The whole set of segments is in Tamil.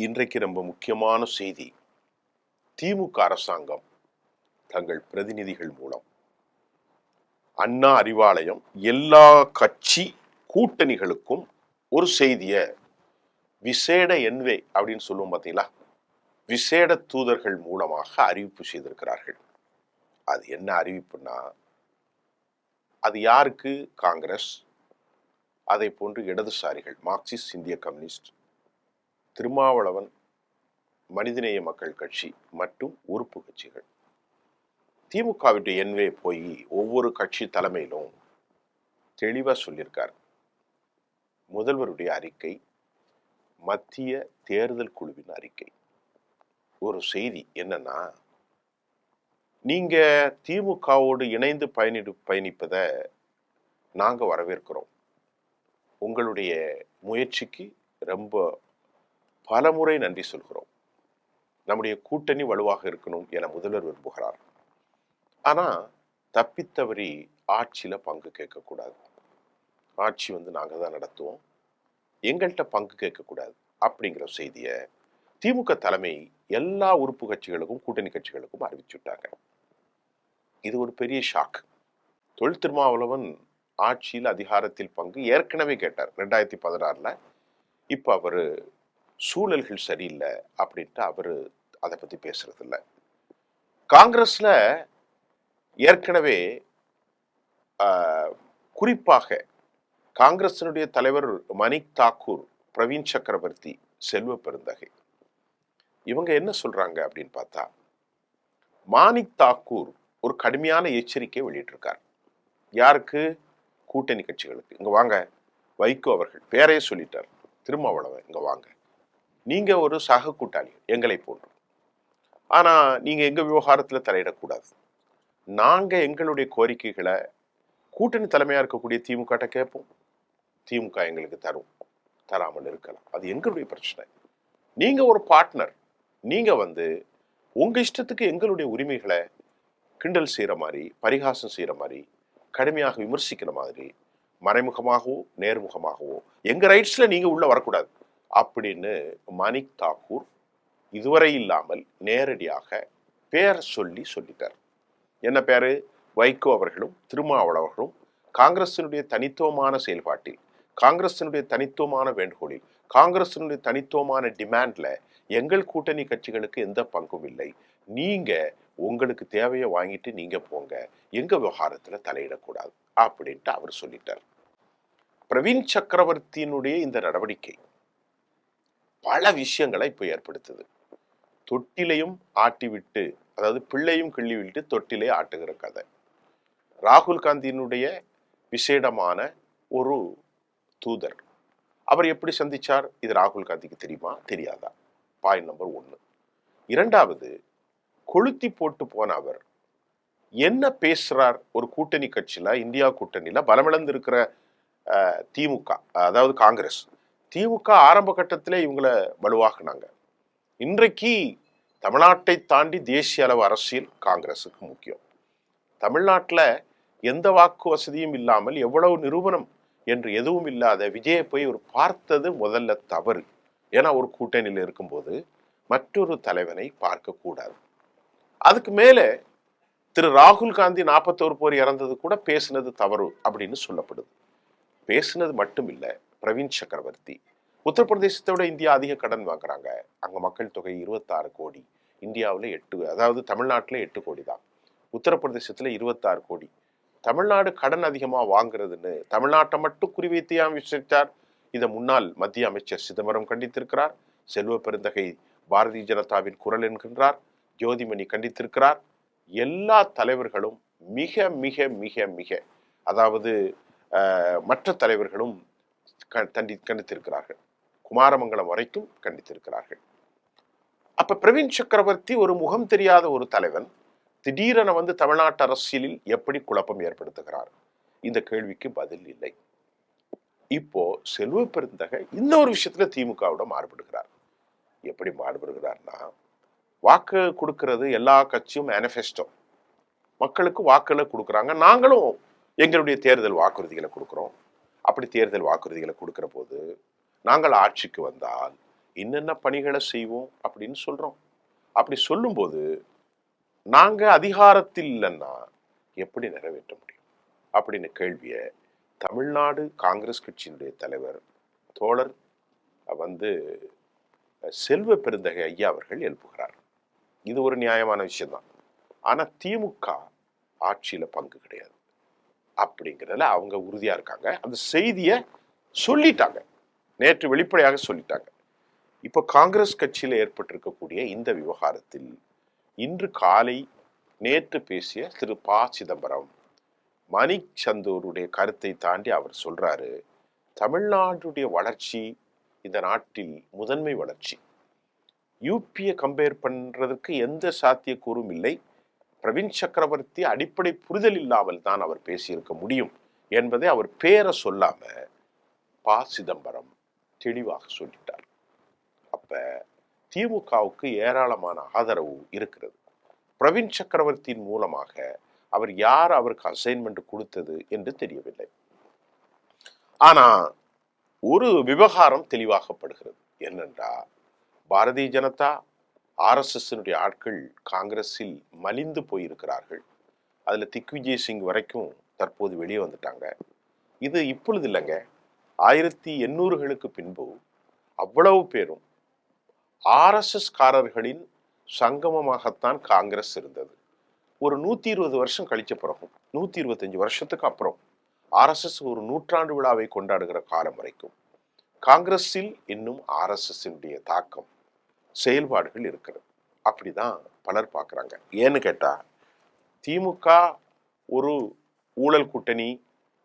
இன்றைக்கு ரொம்ப முக்கியமான செய்தி. திமுக அரசாங்கம் தங்கள் பிரதிநிதிகள் மூலம் அண்ணா அறிவாலயம் எல்லா கட்சி கூட்டணிகளுக்கும் ஒரு செய்திய விசேட என்வே அப்படின்னு சொல்லுவோம் பார்த்தீங்களா, விசேட தூதர்கள் மூலமாக அறிவிப்பு செய்திருக்கிறார்கள். அது என்ன அறிவிப்புனா, அது யாருக்கு? காங்கிரஸ், அதை போன்று இடதுசாரிகள், மார்க்சிஸ்ட், இந்திய கம்யூனிஸ்ட், திருமாவளவன், மனிதநேய மக்கள் கட்சி மற்றும் உறுப்பு கட்சிகள். திமுகவுடைய என்வே போய் ஒவ்வொரு கட்சி தலைமையிலும் தெளிவா சொல்லியிருக்கார். முதல்வருடைய அறிக்கை, மத்திய தேர்தல் குழுவின் அறிக்கை. ஒரு செய்தி என்னன்னா, நீங்க திமுகவோடு இணைந்து பயணிப்பதை நாங்க வரவேற்கிறோம். உங்களுடைய முயற்சிக்கு ரொம்ப பலமுறை நன்றி சொல்கிறோம். நம்முடைய கூட்டணி வலுவாக இருக்கணும் என முதல்வர் விரும்புகிறார். ஆனா தப்பித்தவரி ஆட்சியில பங்கு கேட்கக்கூடாது. ஆட்சி நாங்க தான் நடத்துவோம், எங்கள்கிட்ட பங்கு கேட்கக்கூடாது அப்படிங்கிற செய்தியை திமுக தலைமை எல்லா உறுப்பு கட்சிகளுக்கும் கூட்டணி கட்சிகளுக்கும் அறிவிச்சுட்டாங்க. இது ஒரு பெரிய ஷாக். தொல் திருமாவளவன் ஆட்சியில் அதிகாரத்தில் பங்கு ஏற்கனவே கேட்டார் 2016. இப்ப அவரு சூழல்கள் சரியில்லை அப்படின்ட்டு அவரு அதை பத்தி பேசுறது இல்லை. காங்கிரஸ்ல ஏற்கனவே குறிப்பாக காங்கிரசினுடைய தலைவர் மணிக் தாக்கூர், பிரவீன் சக்கரவர்த்தி, செல்வ பெருந்தகை, இவங்க என்ன சொல்றாங்க அப்படின்னு பார்த்தா, மாணிக் தாக்கூர் ஒரு கடுமையான எச்சரிக்கை வெளியிட்டிருக்கார். யாருக்கு? கூட்டணி கட்சிகளுக்கு. இங்க வாங்க, வைகோ அவர்கள் பேரையே சொல்லிட்டார், திருமாவளவன் இங்க வாங்க, நீங்க ஒரு சக கூட்டாளி எங்களை போன்று, ஆனா நீங்க எங்க விவகாரத்துல தலையிடக்கூடாது. நாங்க எங்களுடைய கோரிக்கைகளை கூட்டணி தலைமையா இருக்கக்கூடிய திமுக கேட்போம், திமுக எங்களுக்கு தராமல் இருக்கலாம், அது எங்களுடைய பிரச்சனை. நீங்க ஒரு பார்ட்னர், நீங்க உங்க இஷ்டத்துக்கு எங்களுடைய உரிமைகளை கிண்டல் செய்யற மாதிரி, பரிகாசம் செய்யற மாதிரி, கடுமையாக விமர்சிக்கிற மாதிரி, மறைமுகமாகவோ நேர்முகமாகவோ எங்க ரைட்ஸ்ல நீங்க உள்ள வரக்கூடாது அப்படின்னு மணிக் தாக்கூர் இதுவரை இல்லாமல் நேரடியாக பேர் சொல்லிட்டார். என்ன பேரு? வைகோ அவர்களும் திருமாவளவர்களும் காங்கிரசினுடைய தனித்துவமான செயல்பாட்டில், காங்கிரசினுடைய தனித்துவமான வேண்டுகோளில், காங்கிரசினுடைய தனித்துவமான டிமாண்ட்ல எங்கள் கூட்டணி கட்சிகளுக்கு எந்த பங்கும் இல்லை, நீங்க உங்களுக்கு தேவையை வாங்கிட்டு நீங்க போங்க, எங்க விவகாரத்துல தலையிடக்கூடாது அப்படின்ட்டு அவர் சொல்லிட்டார். பிரவீன் சக்கரவர்த்தியினுடைய இந்த நடவடிக்கை பல விஷயங்களை இப்ப ஏற்படுத்துது. தொட்டிலையும் ஆட்டி விட்டு, அதாவது பிள்ளையும் கிள்ளி விட்டு தொட்டிலே ஆட்டுகிற கதை. ராகுல் காந்தியினுடைய விசேடமான ஒரு தூதர், அவர் எப்படி சந்திச்சார்? இது ராகுல் காந்திக்கு தெரியுமா தெரியாதா? Point number 1. இரண்டாவது, கொளுத்தி போட்டு போன அவர் என்ன பேசுறார்? ஒரு கூட்டணி கட்சியில, இந்தியா கூட்டணியில பலமிழந்து இருக்கிற திமுக, அதாவது காங்கிரஸ், திமுக ஆரம்ப கட்டத்திலே இவங்களை வலுவாக்குனாங்க. இன்றைக்கு தமிழ்நாட்டை தாண்டி தேசிய அளவு அரசியல் காங்கிரஸுக்கு முக்கியம். தமிழ்நாட்டில் எந்த வாக்கு வசதியும் இல்லாமல், எவ்வளவு நிரூபணம் என்று எதுவும் இல்லாத விஜயை போய் ஒரு பார்த்தது முதல்ல தவறு. ஏன்னா ஒரு கூட்டணியில் இருக்கும்போது மற்றொரு தலைவனை பார்க்க கூடாது. அதுக்கு மேல திரு ராகுல் காந்தி 41 பேர் இறந்தது கூட பேசினது தவறு அப்படின்னு சொல்லப்படுது. பேசினது மட்டும் இல்ல, பிரவீன் சக்கரவர்த்தி உத்தரப்பிரதேசத்தை விட இந்தியா அதிக கடன் வாங்குறாங்க. அங்க மக்கள் தொகை 26 கோடி, இந்தியாவில் 8, அதாவது தமிழ்நாட்டில் 8 கோடி தான், உத்தரப்பிரதேசத்துல 26 கோடி. தமிழ்நாடு கடன் அதிகமா வாங்குறதுன்னு தமிழ்நாட்டை மட்டும் குறிவைத்து விசாரித்தார். இதை முன்னாள் மத்திய அமைச்சர் சிதம்பரம் கண்டித்திருக்கிறார், செல்வ பெருந்தகை பாரதிய ஜனதாவின் குரல் என்கின்றார், ஜோதிமணி கண்டித்திருக்கிறார். எல்லா தலைவர்களும் மிக மிக மிக மிக, அதாவது மற்ற தலைவர்களும் கண்டித்திருக்கிறார்கள், குமாரமங்கலம் வரைக்கும் கண்டித்திருக்கிறார்கள். அப்ப பிரவீன் சக்கரவர்த்தி ஒரு முகம் தெரியாத ஒரு தலைவன் திடீரென தமிழ்நாட்டு அரசியலில் எப்படி குழப்பம் ஏற்படுத்துகிறார்? இந்த கேள்விக்கு பதில் இல்லை. இப்போ செல்வ பெருந்தகை இந்த ஒரு விஷயத்துல திமுகவோட மாறுபடுகிறார். எப்படி மாறுபடுகிறார்னா, வாக்கு கொடுக்கிறது எல்லா கட்சியும் மேனிஃபெஸ்டோ, மக்களுக்கு வாக்குகளை கொடுக்குறாங்க, நாங்களும் எங்களுடைய தேர்தல் வாக்குறுதிகளை கொடுக்கிறோம். அப்படி தேர்தல் வாக்குறுதிகளை கொடுக்கிற போது, நாங்கள் ஆட்சிக்கு வந்தால் என்னென்ன பணிகளை செய்வோம் அப்படின்னு சொல்றோம். அப்படி சொல்லும்போது நாங்க அதிகாரத்தில் இல்லைன்னா எப்படி நிறைவேற்ற முடியும் அப்படின்னு கேள்விய தமிழ்நாடு காங்கிரஸ் கட்சியினுடைய தலைவர் தோழர் வந்து செல்வ பெருந்தகை ஐயா அவர்கள் எழுப்புகிறார். இது ஒரு நியாயமான விஷயம்தான். ஆனா திமுக ஆட்சியில பங்கு கிடையாது அப்படிங்கிறதுல அவங்க உறுதியா இருக்காங்க. அந்த செய்தியை சொல்லிட்டாங்க, நேற்று வெளிப்படையாக சொல்லிட்டாங்க. இப்ப காங்கிரஸ் கட்சியில ஏற்பட்டிருக்கக்கூடிய இந்த விவகாரத்தில் இன்று காலை நேற்று பேசிய திரு ப சிதம்பரம் மணிக் சந்தூருடைய கருத்தை தாண்டி அவர் சொல்றாரு, தமிழ்நாட்டுடைய வளர்ச்சி இந்த நாட்டில் முதன்மை வளர்ச்சி, யூபியை கம்பேர் பண்றதுக்கு எந்த சாத்தியக்கூறும் இல்லை, பிரவீன் சக்கரவர்த்தி அடிப்படை புரிதல் இல்லாமல் தான் அவர் பேசியிருக்க முடியும் என்பதை அவர் பேரை சொல்லாம ப சிதம்பரம் தெளிவாக சொல்லிட்டார். அப்ப திமுகவுக்கு ஏராளமான ஆதரவு இருக்கிறது. பிரவீன் சக்கரவர்த்தியின் மூலமாக அவர் யார் அவருக்கு அசைன்மெண்ட் கொடுத்தது என்று தெரியவில்லை. ஆனா ஒரு விவகாரம் தெளிவாகப்படுகிறது. என்னென்றா, பாரதிய ஜனதா RSS ஆட்கள் காங்கிரஸில் மலிந்து போயிருக்கிறார்கள். அதுல திக்விஜய் சிங் வரைக்கும் தற்போது வெளியே வந்துட்டாங்க. இது இப்பொழுது இல்லைங்க, 1800களுக்கு பின்பு அவ்வளவு பேரும் RSS காரர்களின் சங்கமமாகத்தான் காங்கிரஸ் இருந்தது. ஒரு 120 வருஷம் கழிச்ச பிறகும், 125 வருஷத்துக்கு அப்புறம் RSS ஒரு நூற்றாண்டு விழாவை கொண்டாடுகிற காலம் வரைக்கும் காங்கிரஸில் இன்னும் RSS தாக்கம் செயல்பாடுகள் இருக்கிறது. அப்படிதான் பலர் பார்க்குறாங்க. ஏன்னு கேட்டா, திமுக ஒரு ஊழல் கூட்டணி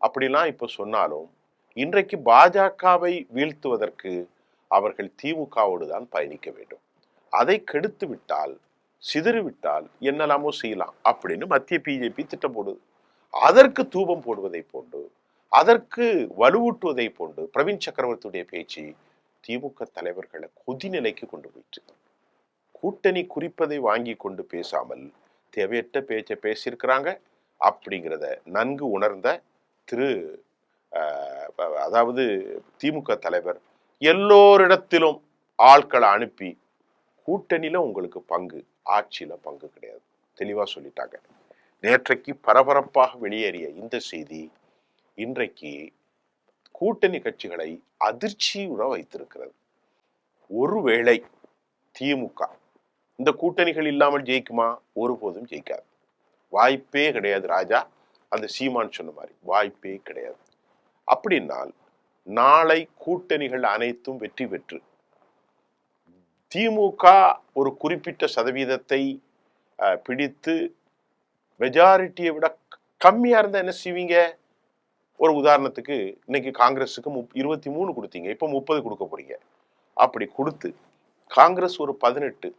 அப்படிலாம் இப்ப சொன்னாலும் இன்றைக்கு பாஜகவை வீழ்த்துவதற்கு அவர்கள் திமுகவோடு தான் பயணிக்க வேண்டும். அதை கெடுத்து விட்டால், சிதறிவிட்டால் என்னெல்லாமோ செய்யலாம் அப்படின்னு மத்திய பிஜேபி திட்டம் போடுது. அதற்கு தூபம் போடுவதை போன்று, அதற்கு வலுவூட்டுவதை போன்று பிரவீன் சக்கரவர்த்தியுடைய பேச்சு திமுக தலைவர்களை கொதிநிலைக்கு கொண்டு போயிட்டு, கூட்டணி குறிப்பதை வாங்கி கொண்டு பேசாமல் தேவையற்ற பேச்சை பேசியிருக்கிறாங்க. அப்படிங்கிறத நன்கு உணர்ந்த திரு அதாவது திமுக தலைவர் எல்லோரிடத்திலும் ஆட்களை அனுப்பி கூட்டணியில உங்களுக்கு பங்கு, ஆட்சியில பங்கு கிடையாது தெளிவா சொல்லிட்டாங்க. நேற்றைக்கு பரபரப்பாக வெளியேறிய இந்த செய்தி இன்றைக்கு கூட்டணி கட்சிகளை அதிர்ச்சியுற வைத்திருக்கிறது. ஒருவேளை திமுக இந்த கூட்டணிகள் இல்லாமல் ஜெயிக்குமா? ஒருபோதும் ஜெயிக்காது, வாய்ப்பே கிடையாது ராஜா. அந்த சீமான் சொன்ன மாதிரி வாய்ப்பே கிடையாது. அப்படின்னால் நாளை கூட்டணிகள் அனைத்தும் வெற்றி பெற்று திமுக ஒரு குறிப்பிட்ட சதவீதத்தை பிடித்து மெஜாரிட்டியை விட கம்மியா இருந்தா என்ன செய்வீங்க? ஒரு உதாரணத்துக்கு இன்னைக்கு காங்கிரஸுக்கு 23 கொடுத்தீங்க, இப்ப 30 கொடுக்க போறீங்க. அப்படி கொடுத்து காங்கிரஸ் ஒரு 18,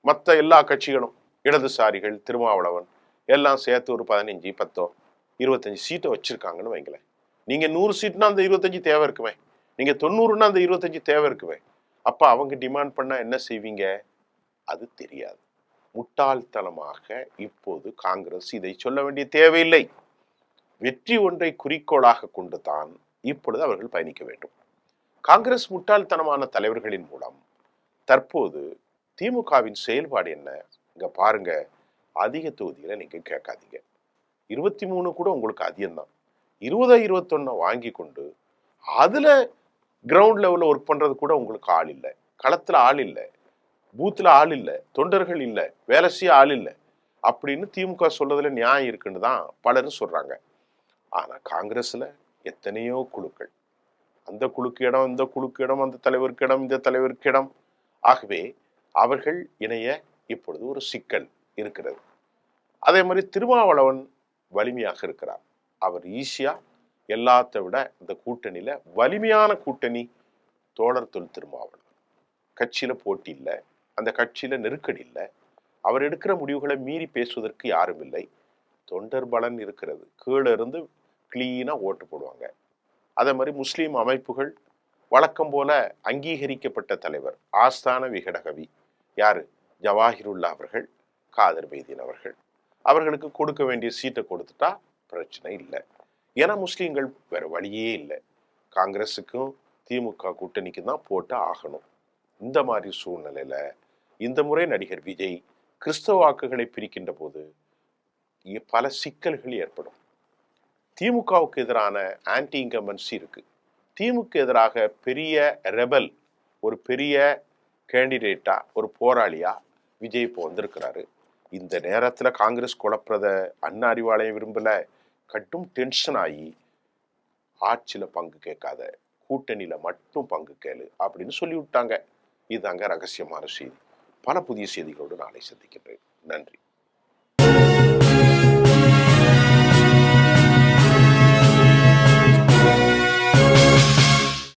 மற்ற எல்லா கட்சிகளும் இடதுசாரிகள் திருமாவளவன் எல்லாம் சேர்த்து ஒரு 15, 10, 25 சீட்டை வச்சிருக்காங்கன்னு வைங்களேன். நீங்க 100 சீட்னா அந்த 25 தேவை இருக்குமே, நீங்க 90னா அந்த 25 தேவை இருக்குமே. அப்ப அவங்க டிமாண்ட் பண்ணா என்ன செய்வீங்க? அது தெரியாது. முட்டாள்தனமாக இப்போது காங்கிரஸ் இதை சொல்ல வேண்டிய தேவையில்லை. வெற்றி ஒன்றை குறிக்கோளாக கொண்டுதான் இப்பொழுது அவர்கள் பயணிக்க வேண்டும். காங்கிரஸ் முட்டாள்தனமான தலைவர்களின் மூலம் தற்போது திமுகவின் செயல்பாடு என்ன? இங்க பாருங்க, அதிக தொகுதிகளை நீங்க கேட்காதீங்க. 23 கூட உங்களுக்கு அதிகம்தான். 20, 21 வாங்கி கொண்டு அதுல கிரவுண்ட் லெவல்ல ஒர்க் பண்றது கூட உங்களுக்கு ஆள் இல்லை, களத்துல ஆள் இல்லை, பூத்துல ஆள் இல்லை, தொண்டர்கள் இல்லை, வேலை செய்ய ஆள் இல்லை அப்படின்னு திமுக சொல்றதுல நியாயம் இருக்குன்னு தான் பலரும் சொல்றாங்க. ஆனா காங்கிரஸ்ல எத்தனையோ குழுக்கள், அந்த குழுக்கு இடம், இந்த குழுக்கு இடம், அந்த தலைவருக்கு இடம், இந்த தலைவருக்கு இடம். ஆகவே அவர்கள் இணைய இப்பொழுது ஒரு சிக்கல் இருக்கிறது. அதே மாதிரி திருமாவளவன் வலிமையாக இருக்கிறார். அவர் ஈஸியா எல்லாத்த விட இந்த கூட்டணியில வலிமையான கூட்டணி தோழர் தொல் திருமாவளவன். கட்சியில போட்டி இல்லை, அந்த கட்சியில நெருக்கடி இல்லை, அவர் எடுக்கிற முடிவுகளை மீறி பேசுவதற்கு யாரும் இல்லை. தொண்டர் பலன் இருக்கிறது, கீழே இருந்து கிளீனா ஓட்டு போடுவாங்க. அதே மாதிரி முஸ்லீம் அமைப்புகள் வழக்கம் போல அங்கீகரிக்கப்பட்ட தலைவர் ஆஸ்தான விகடகவி யாரு? ஜவாஹிருல்லா அவர்கள், காதர் பைதீன் அவர்கள். அவர்களுக்கு கொடுக்க வேண்டிய சீட்டை கொடுத்துட்டா பிரச்சனை இல்லை. ஏன்னா முஸ்லீம்கள் வேற வழியே இல்லை, காங்கிரஸுக்கும் திமுக கூட்டணிக்கு தான் போட்டு ஆகணும். இந்த மாதிரி சூழ்நிலையில இந்த முறை நடிகர் விஜய் கிறிஸ்தவ வாக்குகளை பிரிக்கின்ற போது பல சிக்கல்கள் ஏற்படும். திமுகவுக்கு எதிரான ஆன்டி இன்கம்பன்சி இருக்கு. திமுக எதிராக பெரிய ரெபல், ஒரு பெரிய கேண்டிடேட்டா, ஒரு போராளியா விஜய் இப்போ வந்திருக்கிறாரு. இந்த நேரத்துல காங்கிரஸ் குழப்பறத அண்ணா அறிவாலயம் விரும்பல. கட்டும் டென்ஷன் ஆகி ஆட்சியில பங்கு கேட்காத, கூட்டணியில மட்டும் பங்கு கேளு அப்படின்னு சொல்லி விட்டாங்க. இதுதாங்க ரகசியமான செய்தி. பல புதிய செய்திகளோடு நாளை சந்திக்கின்றேன். நன்றி.